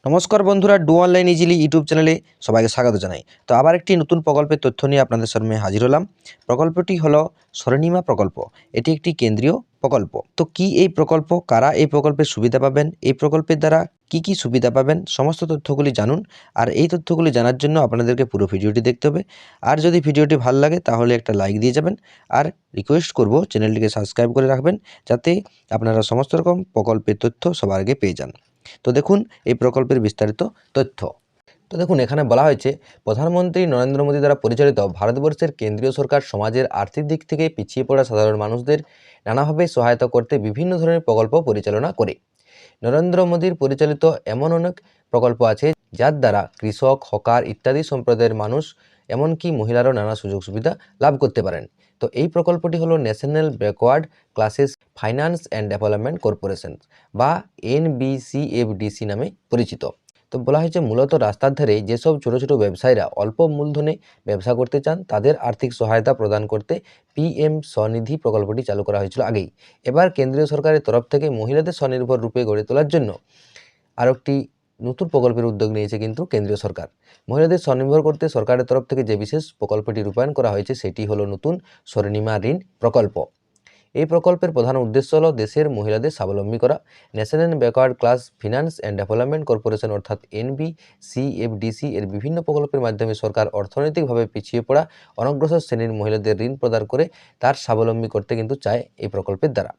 নমস্কার বন্ধুরা, do online easily YouTube চ্যানেলে সবাইকে স্বাগত জানাই। তো আবার একটি নতুন প্রকল্পের তথ্য নিয়ে আপনাদের সামনে হাজির হলাম। প্রকল্পটি হলো স্বর্ণিমা প্রকল্প। এটি একটি কেন্দ্রীয় প্রকল্প। তো কি এই প্রকল্প, কারা এই প্রকল্পের সুবিধা পাবেন, এই প্রকল্পের দ্বারা কি কি সুবিধা পাবেন, সমস্ত তথ্যগুলি জানুন। আর এই তথ্যগুলি জানার জন্য আপনাদেরকে পুরো ভিডিওটি দেখতে হবে। আর যদি ভিডিওটি ভালো লাগে তাহলে একটা লাইক দিয়ে যাবেন। আর রিকোয়েস্ট করব চ্যানেলটিকে সাবস্ক্রাইব করে রাখবেন, যাতে আপনারা সমস্ত রকম প্রকল্পের তথ্য সবার আগে পেয়ে যান। তো দেখুন এই প্রকল্পের বিস্তারিত তথ্য। তো দেখুন, এখানে বলা হয়েছে প্রধানমন্ত্রী নরেন্দ্র মোদী দ্বারা পরিচালিত ভারতবর্ষের কেন্দ্রীয় সরকার সমাজের আর্থিক দিক থেকে পিছিয়ে পড়া সাধারণ মানুষদের নানাভাবে সহায়তা করতে বিভিন্ন ধরনের প্রকল্প পরিচালনা করে। নরেন্দ্র মোদীর পরিচালিত এমন অনেক প্রকল্প আছে যার দ্বারা কৃষক, হকার ইত্যাদি সম্প্রদায়ের মানুষ, এমনকি মহিলারাও নানা সুযোগ সুবিধা লাভ করতে পারেন। তো এই প্রকল্পটি হলো national backward classes finance and development corporation বা NBCFDC নামে পরিচিত। তো বলা হয়েছে মূলত রাস্তার ধারে যেসব ছোট ছোট ব্যবসায়ীরা অল্প মূলধনে ব্যবসা করতে চান তাদের আর্থিক সহায়তা প্রদান করতে PM স্বনিধি প্রকল্পটি চালু করা হয়েছিল আগেই। এবার কেন্দ্রীয় সরকারের তরফ থেকে মহিলাদের স্বনির্ভর রূপে গড়ে তোলার জন্য আরও একটি নতুন প্রকল্পের উদ্যোগ নিয়েছে কিন্তু কেন্দ্রীয় সরকার। মহিলাদের স্বনির্ভর করতে সরকারের তরফ থেকে যে বিশেষ প্রকল্পটি রূপায়ণ করা হয়েছে সেটি হলো নতুন স্বর্ণিমা ঋণ প্রকল্প। এই প্রকল্পের প্রধান উদ্দেশ্য হলো দেশের মহিলাদের স্বাবলম্বী করা। National backward class finance and development corporation অর্থাৎ NBCFDC এর বিভিন্ন প্রকল্পের মাধ্যমে সরকার অর্থনৈতিকভাবে পিছিয়ে পড়া অনগ্রসর শ্রেণীর মহিলাদের ঋণ প্রদান করে তার স্বাবলম্বী করতে কিন্তু চায় এই প্রকল্পের দ্বারা।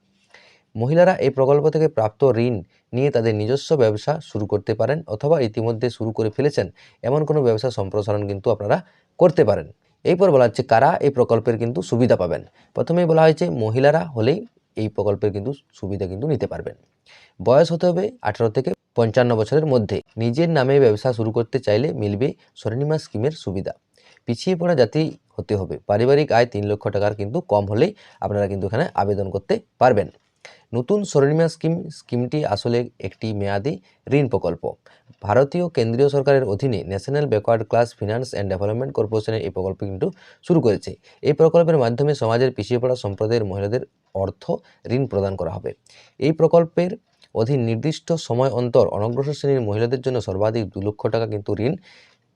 মহিলারা এই প্রকল্প থেকে প্রাপ্ত ঋণ নিয়ে তাদের নিজস্ব ব্যবসা শুরু করতে পারেন, অথবা ইতিমধ্যে শুরু করে ফেলেছেন এমন কোনো ব্যবসা সম্প্রসারণ কিন্তু আপনারা করতে পারেন। এরপর বলা হচ্ছে কারা এই প্রকল্পের কিন্তু সুবিধা পাবেন। প্রথমেই বলা হয়েছে মহিলারা হলেই এই প্রকল্পের কিন্তু সুবিধা কিন্তু নিতে পারবেন। বয়স হতে হবে 18 থেকে 55 বছরের মধ্যে। নিজের নামে ব্যবসা শুরু করতে চাইলে মিলবে স্বর্ণিমা স্কিমের সুবিধা। পিছিয়ে পড়া জাতি হতে হবে, পারিবারিক আয় 3 লক্ষ টাকার কিন্তু কম হলেই আপনারা কিন্তু এখানে আবেদন করতে পারবেন। নতুন স্বর্ণিমা স্কিমটি আসলে একটি মেয়াদী ঋণ প্রকল্প। ভারতীয় কেন্দ্রীয় সরকারের অধীনে national backward class finance and development কর্পোরেশনের এই প্রকল্প কিন্তু শুরু করেছে। এই প্রকল্পের মাধ্যমে সমাজের পিছিয়ে পড়া সম্প্রদায়ের মহিলাদের অর্থ ঋণ প্রদান করা হবে। এই প্রকল্পের অধীন নির্দিষ্ট সময় অন্তর অনগ্রসর শ্রেণীর মহিলাদের জন্য সর্বাধিক 2 লক্ষ টাকা কিন্তু ঋণ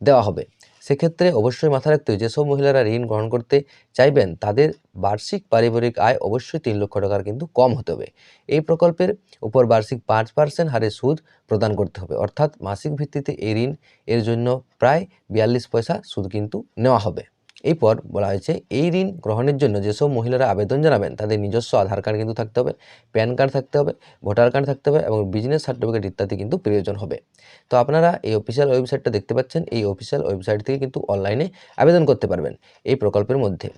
দেওয়া হবে। সেক্ষেত্রে অবশ্যই মাথায় রাখতে হবে যেসব মহিলারা ঋণ গ্রহণ করতে চাইবেন তাদের বার্ষিক পারিবারিক আয় অবশ্যই 3 লক্ষ টাকার কিন্তু কম হতে হবে। এই প্রকল্পের উপর বার্ষিক 5% হারে সুদ প্রদান করতে হবে, অর্থাৎ মাসিক ভিত্তিতে এই ঋণ এর জন্য প্রায় 42 পয়সা সুদ কিন্তু নেওয়া হবে। এরপর বলা হয়েছে এই ঋণ গ্রহণের জন্য যেসব মহিলারা আবেদন জানাবেন তাদের নিজস্ব আধার কার্ড কিন্তু থাকতে হবে, প্যান কার্ড থাকতে হবে, ভোটার কার্ড থাকতে হবে এবং বিজনেস সার্টিফিকেট ইত্যাদি কিন্তু প্রয়োজন হবে। তো আপনারা এই অফিসিয়াল ওয়েবসাইটটা দেখতে পাচ্ছেন, এই অফিসিয়াল ওয়েবসাইট থেকে কিন্তু অনলাইনে আবেদন করতে পারবেন এই প্রকল্পের মধ্যে।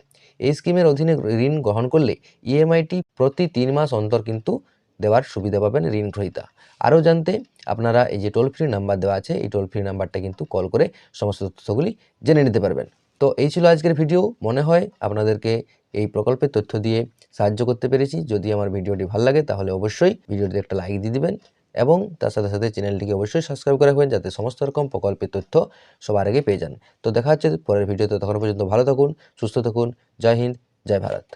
এই স্কিমের অধীনে ঋণ গ্রহণ করলে EMIটি প্রতি 3 মাস অন্তর কিন্তু দেওয়ার সুবিধা পাবেন ঋণ গ্রহীতা। আরও জানতে আপনারা এই যে টোল ফ্রি নাম্বার দেওয়া আছে এই টোল ফ্রি নাম্বারটা কিন্তু কল করে সমস্ত তথ্যগুলি জেনে নিতে পারবেন। তো এই ছিল আজকের ভিডিও। মনে হয় আপনাদেরকে এই প্রকল্পের তথ্য দিয়ে সাহায্য করতে পেরেছি। যদি আমার ভিডিওটি ভালো লাগে তাহলে অবশ্যই ভিডিওটিতে একটা লাইক দিয়ে দিবেন এবং তার সাথে সাথে চ্যানেলটিকে অবশ্যই সাবস্ক্রাইব করে রাখবেন, যাতে সমস্ত রকম প্রকল্পের তথ্য সবার আগে পেয়ে যান। তো দেখা হচ্ছে পরের ভিডিওতে। তখন পর্যন্ত ভালো থাকুন, সুস্থ থাকুন। জয় হিন্দ, জয় ভারত।